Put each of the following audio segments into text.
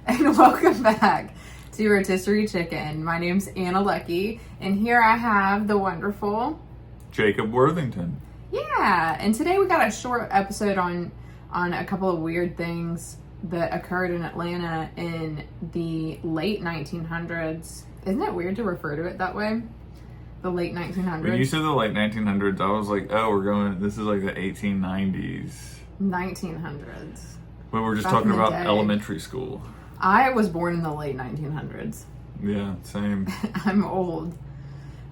And welcome back to Rotisserie Chicken. My name's Anna Lucky, and here I have the wonderful Jacob Worthington. Yeah, and today we got a short episode on a couple of weird things that occurred in Atlanta in the late 1900s. Isn't it weird to refer to it that way? The late 1900s. When you said the late 1900s, I was like, oh, this is like the 1890s. 1900s. When we're just Back talking in the about day. elementary school. I was born in the late 1900s. Yeah, same. I'm old.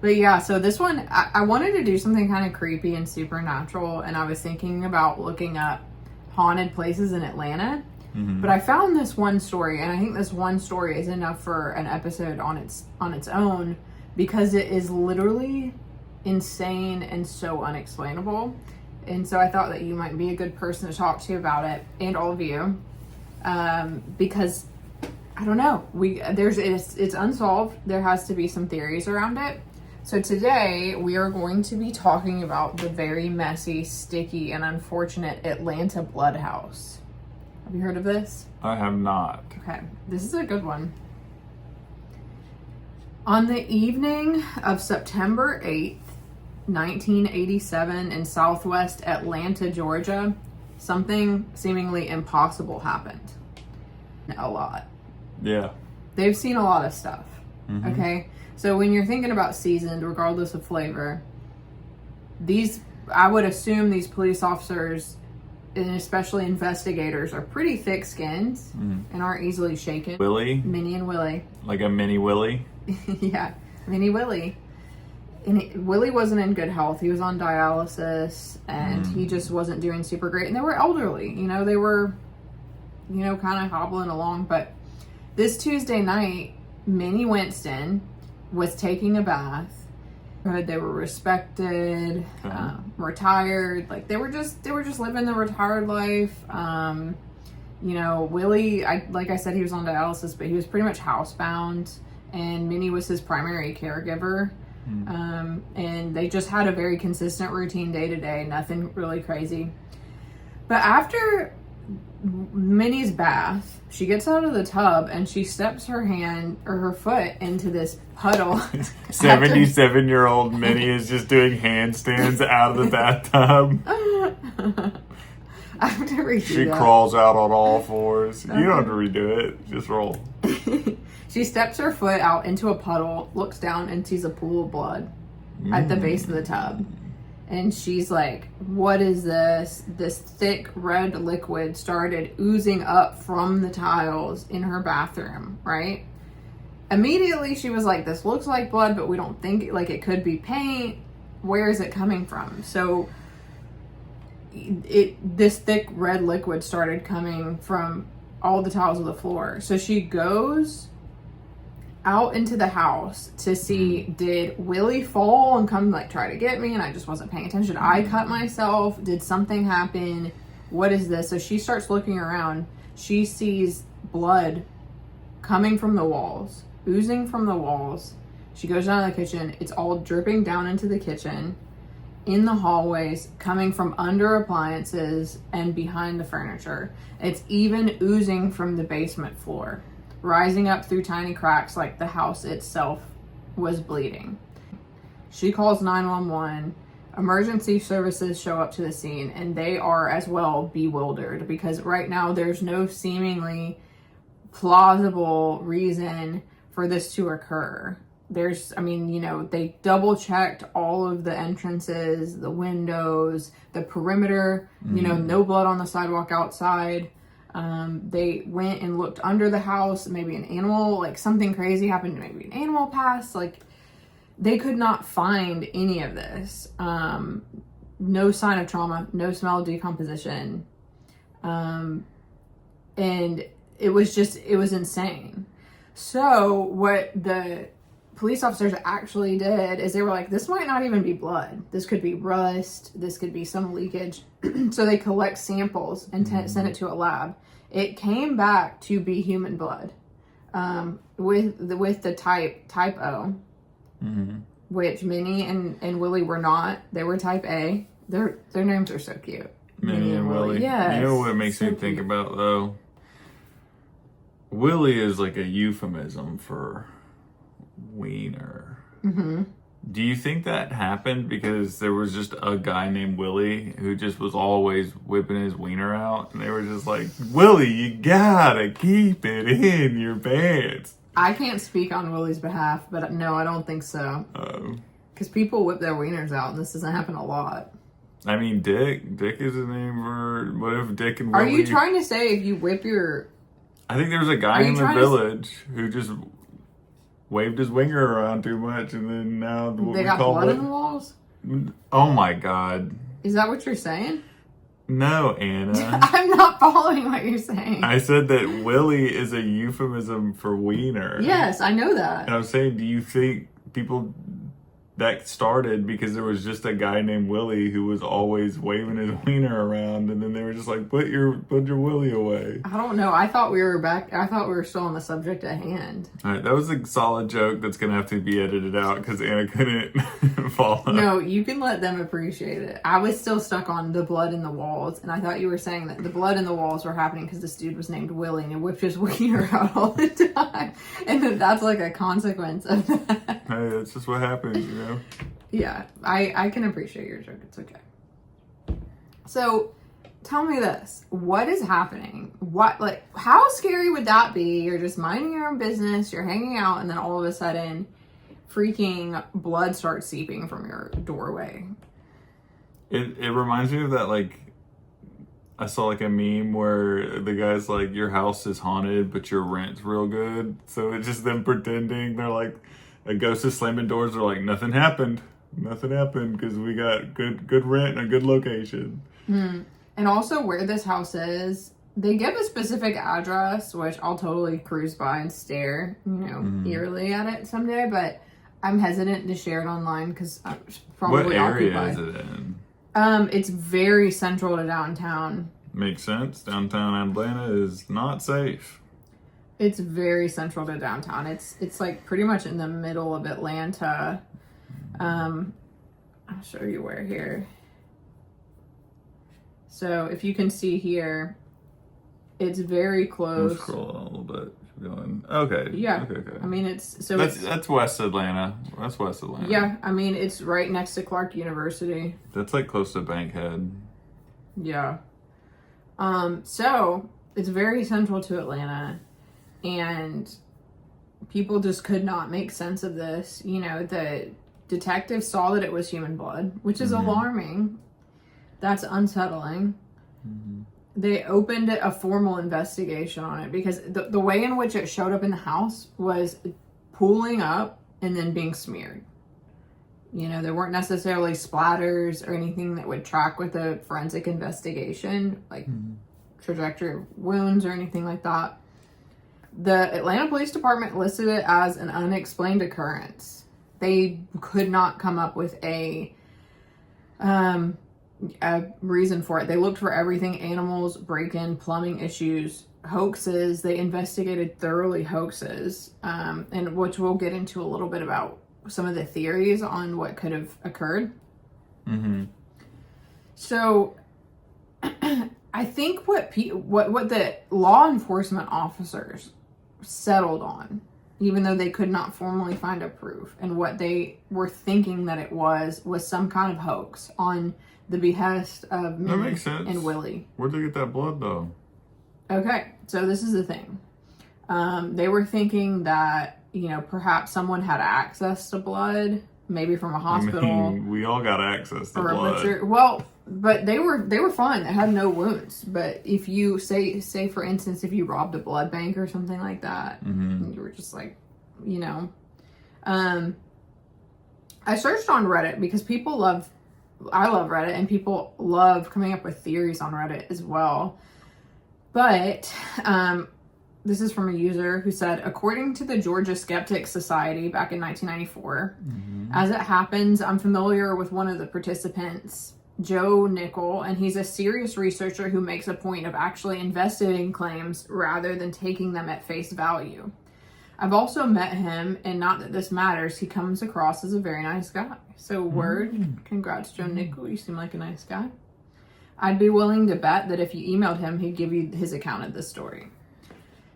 But yeah, so this one, I wanted to do something kind of creepy and supernatural, and I was thinking about looking up haunted places in Atlanta. Mm-hmm. But I found this one story, and I think this one story is enough for an episode on its own, because it is literally insane and so unexplainable. And so I thought that you might be a good person to talk to about it, and all of you, because I don't know, it's unsolved. There has to be some theories around it. So today we are going to be talking about the very messy, sticky, and unfortunate Atlanta Blood House. Have you heard of this? I have not. Okay, this is a good one. On the evening of September 8th, 1987, in southwest Atlanta, Georgia, something seemingly impossible happened. A lot. Yeah. They've seen a lot of stuff. Mm-hmm. Okay? So when you're thinking about seasoned, regardless of flavor, I would assume these police officers, and especially investigators, are pretty thick-skinned and aren't easily shaken. Willie? Minnie and Willie. Like a mini Willie? Yeah, Minnie Willie. And Willie wasn't in good health. He was on dialysis, and he just wasn't doing super great. And they were elderly. They were, kind of hobbling along. But this Tuesday night, Minnie Winston was taking a bath. They were respected, retired. Like they were just living the retired life. Willie, like I said, he was on dialysis, but he was pretty much housebound, and Minnie was his primary caregiver. And they just had a very consistent routine day to day, nothing really crazy. But after Minnie's bath, she gets out of the tub and she steps her foot into this puddle. 77-year-old Minnie is just doing handstands out of the bathtub. I have to redo She that. crawls out on all fours. You don't have to redo it. Just roll. She steps her foot out into a puddle, looks down, and sees a pool of blood at the base of the tub. And she's like, what is this? This thick red liquid started oozing up from the tiles in her bathroom, right? Immediately she was like, this looks like blood, but we don't think it could be paint. Where is it coming from? So this thick red liquid started coming from all the tiles of the floor. So she goes out into the house to see, did Willie fall and come try to get me and I just wasn't paying attention? Did I cut myself? Did something happen? What is this? So she starts looking around. She sees blood coming from the walls, oozing from the walls. She goes down to the kitchen. It's all dripping down into the kitchen, in the hallways, coming from under appliances and behind the furniture. It's even oozing from the basement floor, rising up through tiny cracks like the house itself was bleeding. She calls 911. Emergency services show up to the scene, and they are as well bewildered because right now there's no seemingly plausible reason for this to occur. They double checked all of the entrances, the windows, the perimeter, no blood on the sidewalk outside. They went and looked under the house. Maybe an animal, something crazy happened. Maybe an animal passed. They could not find any of this. No sign of trauma, no smell of decomposition. And it was insane. So what the police officers actually did is they were like, this might not even be blood. This could be rust. This could be some leakage. So they collect samples and send it to a lab. It came back to be human blood, with the type O, which Minnie and Willie were not. They were type A. Their names are so cute. Minnie and Willie. Yes. You know what it makes so me think cute. about though? Willie is like a euphemism for wiener. Mm-hmm. Do you think that happened because there was just a guy named Willie who just was always whipping his wiener out, and they were just like, Willie, you gotta keep it in your pants? I can't speak on Willie's behalf, but no, I don't think so. Because people whip their wieners out, and this doesn't happen a lot. I mean, Dick is a name for... What if Dick and Are Willie... you trying to say if you whip your... I think there was a guy in the village who just waved his winger around too much, and then now what They we got call blood it... in the walls? Oh my God. Is that what you're saying? No, Anna. I'm not following what you're saying. I said that Willie is a euphemism for wiener. Yes, I know that. And I'm saying, do you think people... That started because there was just a guy named Willie who was always waving his wiener around, and then they were just like, put your Willie away. I don't know. I thought we were still on the subject at hand. All right, that was a solid joke that's going to have to be edited out because Anna couldn't follow. No, you can let them appreciate it. I was still stuck on the blood in the walls, and I thought you were saying that the blood in the walls were happening because this dude was named Willie and he whipped his wiener out all the time. And that's like a consequence of that. Hey, that's just what happens, you know? Yeah, I can appreciate your joke. It's okay. So, tell me this. What is happening? How scary would that be? You're just minding your own business, you're hanging out, and then all of a sudden, freaking blood starts seeping from your doorway. It reminds me of that, like, I saw like a meme where the guy's like, your house is haunted, but your rent's real good. So it's just them pretending they're like, a ghost is slamming doors. They're like, nothing happened because we got good rent and a good location. And also where this house is, they give a specific address, which I'll totally cruise by and stare, eerily at it someday. But I'm hesitant to share it online because I'm probably What area occupied. is it in? It's very central to downtown. Makes sense. Downtown Atlanta is not safe. It's very central to downtown. It's like pretty much in the middle of Atlanta. I'll show you where here. So if you can see here, it's very close. Let's scroll on a little bit. Going. Okay. Yeah. Okay. I mean, that's West Atlanta. That's West Atlanta. Yeah. I mean, it's right next to Clark University. That's like close to Bankhead. Yeah. So it's very central to Atlanta. And people just could not make sense of this. The detective saw that it was human blood, which is alarming. That's unsettling. Mm-hmm. They opened a formal investigation on it because the way in which it showed up in the house was pooling up and then being smeared. There weren't necessarily splatters or anything that would track with a forensic investigation, like trajectory of wounds or anything like that. The Atlanta Police Department listed it as an unexplained occurrence. They could not come up with a reason for it. They looked for everything: animals, break-in, plumbing issues, hoaxes. They investigated thoroughly hoaxes, and which we'll get into a little bit about some of the theories on what could have occurred. Mm-hmm. So I think what the law enforcement officers settled on, even though they could not formally find a proof, and what they were thinking that it was some kind of hoax on the behest of Minnie and Willie. Where'd they get that blood though? Okay, so this is the thing. They were thinking that, perhaps someone had access to blood, maybe from a hospital. I mean, we all got access to blood. Well, but they were fine. They had no wounds. But if you say for instance, if you robbed a blood bank or something like that, and you were just like, I searched on Reddit because I love Reddit, and people love coming up with theories on Reddit as well. But this is from a user who said, according to the Georgia Skeptics Society back in 1994, as it happens, I'm familiar with one of the participants, Joe Nickel, and he's a serious researcher who makes a point of actually investigating claims rather than taking them at face value. I've also met him, and not that this matters, he comes across as a very nice guy. So congrats, Joe Nickel, you seem like a nice guy. I'd be willing to bet that if you emailed him, he'd give you his account of the story.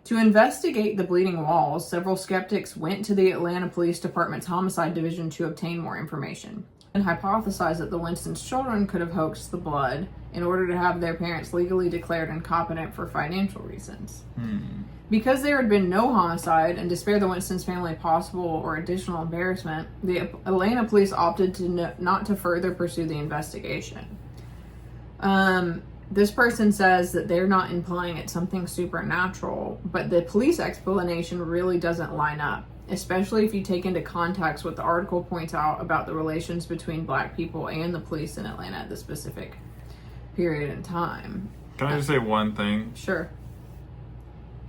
To investigate the bleeding walls, several skeptics went to the Atlanta Police Department's Homicide Division to obtain more information and hypothesized that the Winstons' children could have hoaxed the blood in order to have their parents legally declared incompetent for financial reasons. Because there had been no homicide, and to spare the Winstons family possible or additional embarrassment, the Atlanta police opted to not to further pursue the investigation. This person says that they're not implying it's something supernatural, but the police explanation really doesn't line up, especially if you take into context what the article points out about the relations between Black people and the police in Atlanta at the specific period in time. Can I just say one thing? Sure.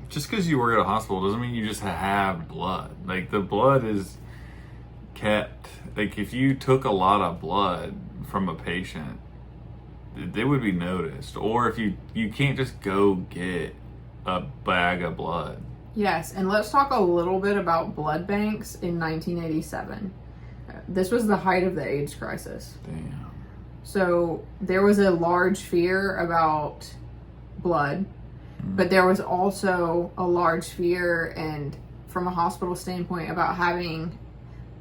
Just because you work at a hospital doesn't mean you just have blood. Like, the blood is kept. Like, if you took a lot of blood from a patient, it would be noticed. Or if you can't just go get a bag of blood. Yes, and let's talk a little bit about blood banks in 1987. This was the height of the AIDS crisis. Damn. So there was a large fear about blood, but there was also a large fear, and from a hospital standpoint, about having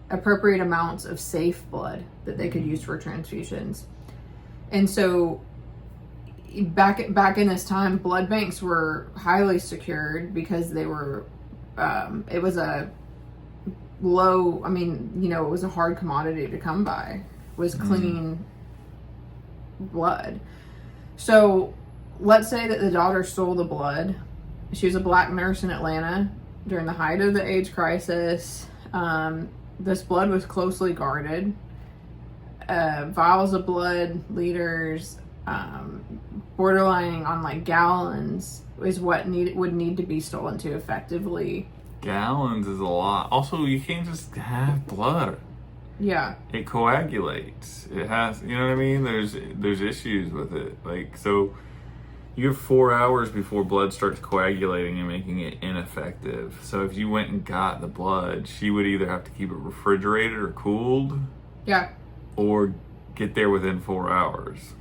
appropriate amounts of safe blood that they could use for transfusions. And so back in this time, blood banks were highly secured because they were, it was a low, I mean, you know, it was a hard commodity to come by, was clean blood. So let's say that the daughter stole the blood. She was a Black nurse in Atlanta during the height of the AIDS crisis. This blood was closely guarded. Vials of blood, liters, borderlining on like gallons is what would need to be stolen to effectively. Gallons is a lot. Also, you can't just have blood. Yeah. It coagulates. It has, you know what I mean? There's issues with it. Like, so you have 4 hours before blood starts coagulating and making it ineffective. So if you went and got the blood, she would either have to keep it refrigerated or cooled. Yeah. Or get there within 4 hours.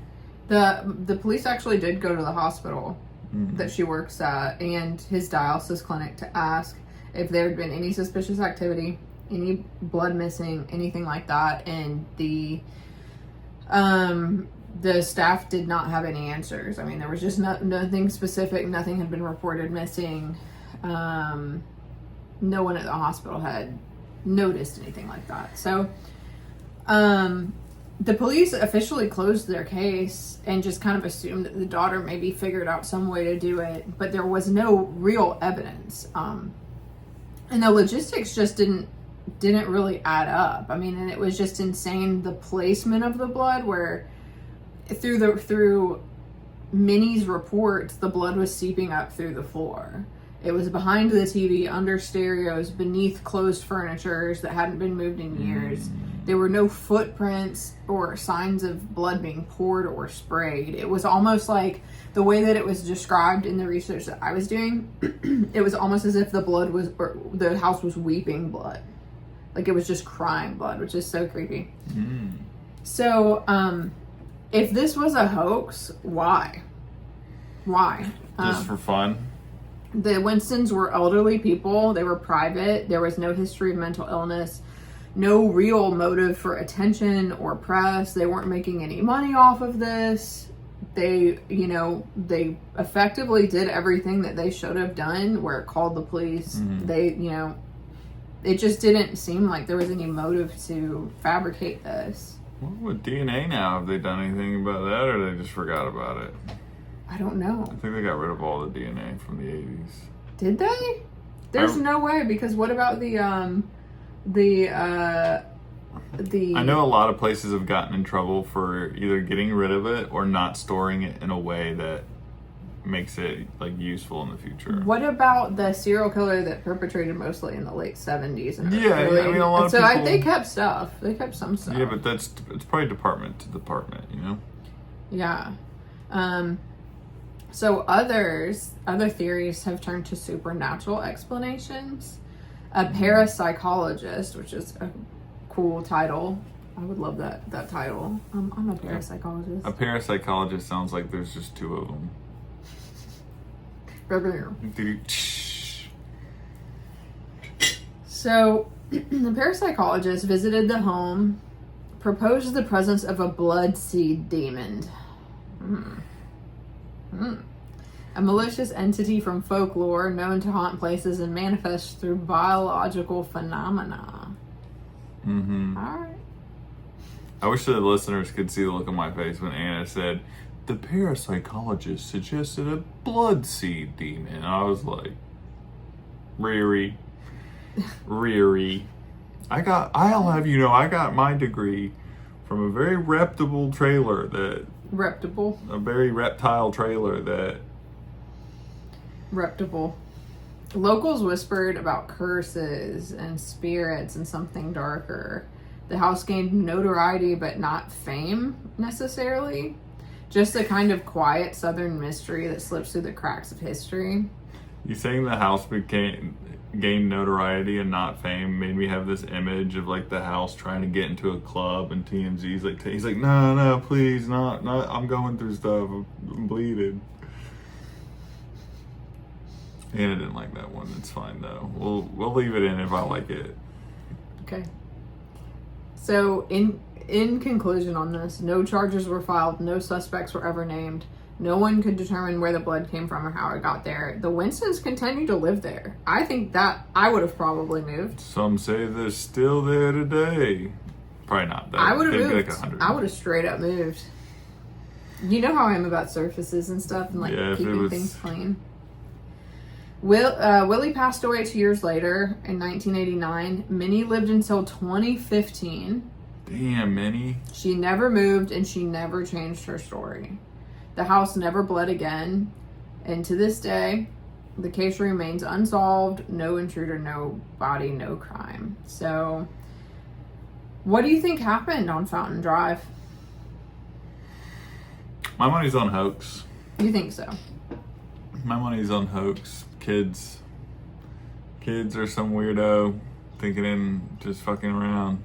The police actually did go to the hospital that she works at and his dialysis clinic to ask if there had been any suspicious activity, any blood missing, anything like that, and the staff did not have any answers. I mean, there was just nothing specific. Nothing had been reported missing. No one at the hospital had noticed anything like that. So the police officially closed their case and just kind of assumed that the daughter maybe figured out some way to do it, but there was no real evidence. And the logistics just didn't really add up. I mean, and it was just insane, the placement of the blood, where through Minnie's reports, the blood was seeping up through the floor. It was behind the TV, under stereos, beneath closed furnitures that hadn't been moved in years. There were no footprints or signs of blood being poured or sprayed. It was almost like the way that it was described in the research that I was doing. It was almost as if the house was weeping blood. Like it was just crying blood, which is so creepy. So, if this was a hoax, why? Just for fun? The Winstons were elderly people. They were private. There was no history of mental illness. No real motive for attention or press. They weren't making any money off of this. They effectively did everything that they should have done, where it called the police. It just didn't seem like there was any motive to fabricate this. What with DNA now? Have they done anything about that, or they just forgot about it? I don't know. I think they got rid of all the DNA from the 80s. Did they? There's no way, because what about the I know a lot of places have gotten in trouble for either getting rid of it or not storing it in a way that makes it like useful in the future. What about the serial killer that perpetrated mostly in the late 70s and yeah, early I mean, a lot of people. they kept stuff. They kept some stuff. Yeah, but it's probably department to department, you know. Yeah. So other theories have turned to supernatural explanations. A parapsychologist, which is a cool title. I would love that title. I'm a parapsychologist. A parapsychologist sounds like there's just two of them. So, the parapsychologist visited the home, proposed the presence of a blood seed demon. A malicious entity from folklore known to haunt places and manifest through biological phenomena. Mm-hmm. All right. I wish the listeners could see the look on my face when Anna said, the parapsychologist suggested a blood seed demon. I was like, Riri. I'll have you know, I got my degree from a very reputable trailer that... Reputable? A very reptile trailer that... Reputable. Locals whispered about curses and spirits and something darker. The house gained notoriety, but not fame, necessarily. Just a kind of quiet southern mystery that slips through the cracks of history. You saying the house gained notoriety and not fame made me have this image of like the house trying to get into a club, and TMZ's like, he's like, no, please, not, I'm going through stuff, I'm bleeding. Anna didn't like that one. It's fine though. We'll leave it in if I like it. Okay. So in conclusion on this, no charges were filed, no suspects were ever named. No one could determine where the blood came from or how it got there. The Winstons continue to live there. I think that I would have probably moved. Some say they're still there today. Probably not. I would have moved. Like 100. I would have straight up moved. You know how I am about surfaces and stuff and like keeping things clean. Willie passed away 2 years later in 1989. Minnie lived until 2015. Damn, Minnie. She never moved and she never changed her story. The house never bled again. And to this day, the case remains unsolved. No intruder, no body, no crime. So, what do you think happened on Fountain Drive? My money's on hoax. You think so? My money's on hoax. Kids are some weirdo thinking and just fucking around.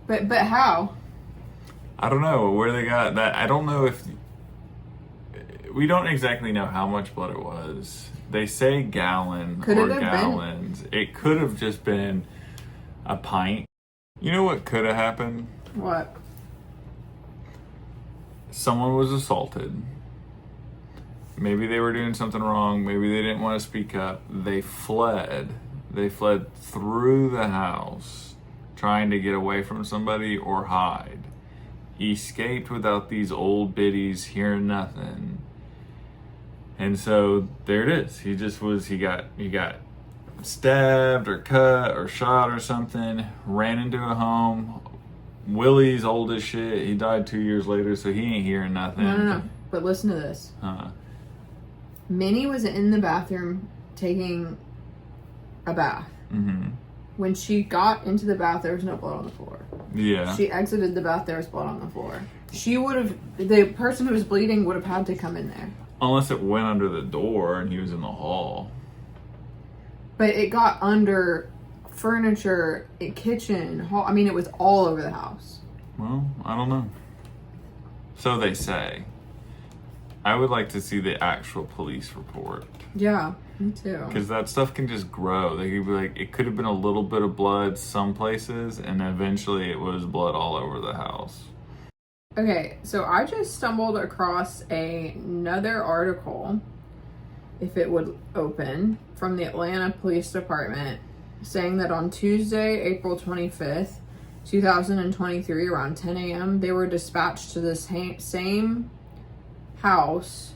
But how? I don't know where they got that. I don't know if we don't exactly know how much blood it was. They say gallon or gallons. It could have just been a pint. You know what could have happened? What? Someone was assaulted. Maybe they were doing something wrong. Maybe they didn't want to speak up. They fled. They fled through the house, trying to get away from somebody or hide. Escaped without these old biddies hearing nothing. And so there it is. He got stabbed or cut or shot or something, ran into a home. Willie's old as shit. He died 2 years later, so he ain't hearing nothing. No. But listen to this. Minnie was in the bathroom taking a bath. Mm-hmm. When she got into the bath, there was no blood on the floor. Yeah. She exited the bath, there was blood on the floor. The person who was bleeding would have had to come in there. Unless it went under the door and he was in the hall. But it got under furniture, kitchen, hall. I mean, it was all over the house. Well, I don't know. So they say. I would like to see the actual police report. Yeah, me too. Because that stuff can just grow. They could be like, it could have been a little bit of blood some places, and eventually it was blood all over the house. Okay, so I just stumbled across another article, if it would open, from the Atlanta Police Department, saying that on Tuesday, April 25th, 2023, around 10 a.m., they were dispatched to this same house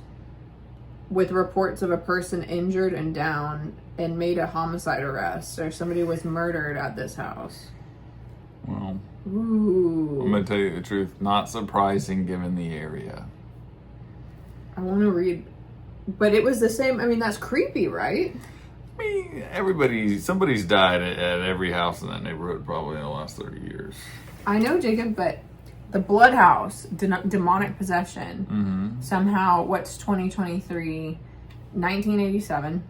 with reports of a person injured and down and made a homicide arrest. So somebody was murdered at this house. Well, ooh. I'm going to tell you the truth. Not surprising given the area. I want to read. But it was the same. I mean, that's creepy, right? I mean, somebody's died at every house in that neighborhood probably in the last 30 years. I know, Jacob, but the Blood House, demonic possession, somehow, what's 2023? 1987.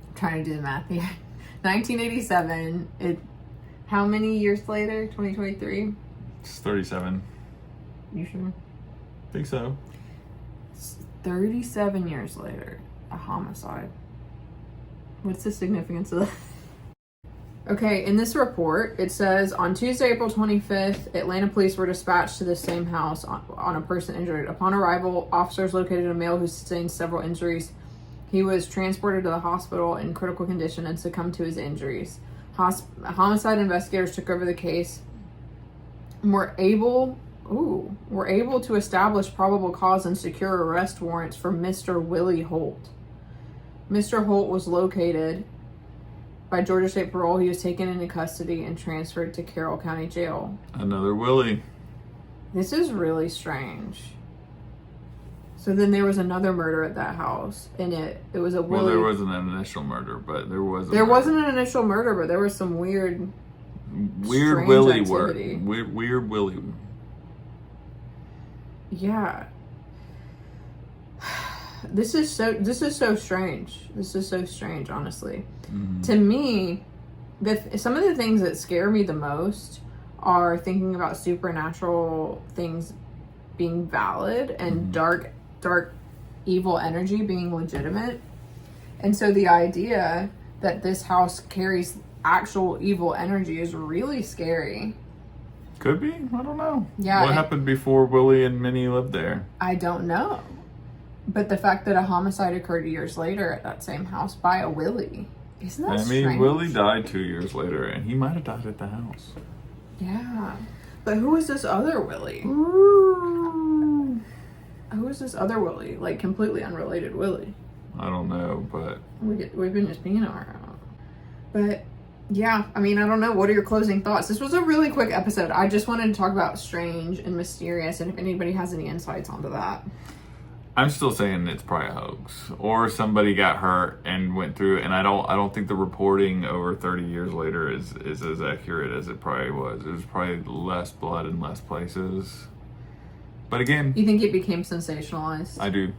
I'm trying to do the math here. 1987. How many years later? 2023? It's 37. You sure? I think so. 37 years later, a homicide. What's the significance of that? Okay, in this report, it says on Tuesday, April 25th, Atlanta police were dispatched to the same house on a person injured. Upon arrival, officers located a male who sustained several injuries. He was transported to the hospital in critical condition and succumbed to his injuries. Homicide investigators took over the case and were able to establish probable cause and secure arrest warrants for Mr. Willie Holt. Mr. Holt was located by Georgia State Parole. He was taken into custody and transferred to Carroll County Jail. Another Willie. This is really strange. So then there was another murder at that house, and it was a Willie. Well, there wasn't an initial murder, but there was. Wasn't an initial murder, but there was some weird Willie work. activity. Weird Willie. Yeah. This is so strange. This is so strange, honestly. Mm-hmm. To me, some of the things that scare me the most are thinking about supernatural things being valid and dark evil energy being legitimate. And so the idea that this house carries actual evil energy is really scary. Could be. I don't know. Yeah. What happened before Willie and Minnie lived there? I don't know. But the fact that a homicide occurred years later at that same house by a Willie, isn't that strange? Willie died 2 years later, and he might have died at the house. Yeah. But who is this other Willie? Ooh. Who is this other Willie? Like, completely unrelated Willie. I don't know, but... We've been just being around. But, yeah, I mean, I don't know. What are your closing thoughts? This was a really quick episode. I just wanted to talk about strange and mysterious, and if anybody has any insights onto that. I'm still saying it's probably a hoax, or somebody got hurt and went through it. And I don't think the reporting over 30 years later is as accurate as it probably was. There's probably less blood in less places. But again, You think it became sensationalized? I do,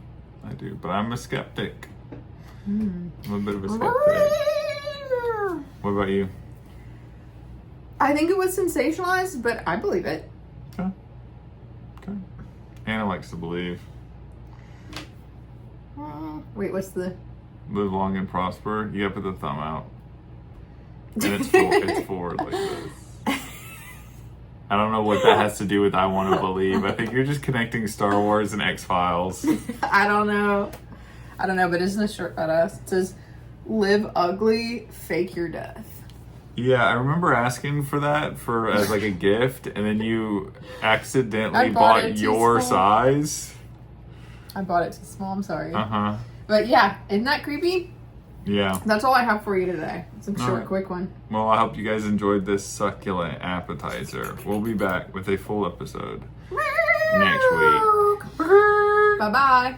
but I'm a skeptic. I'm a bit of a skeptic. What about you? I think it was sensationalized, but I believe it. Okay. Anna likes to believe. Wait, what's the... Live long and prosper. You gotta put the thumb out. And it's forward like this. I don't know what that has to do with I want to believe. I think you're just connecting Star Wars and X-Files. I don't know, but isn't this shirt badass? It says, live ugly, fake your death. Yeah, I remember asking for that as like a gift, and then you accidentally I bought it bought too your small. size. I bought it too small, I'm sorry. Uh-huh. But yeah, isn't that creepy? Yeah. That's all I have for you today. It's a short, Alright. quick one. Well, I hope you guys enjoyed this succulent appetizer. We'll be back with a full episode next week. Bye-bye.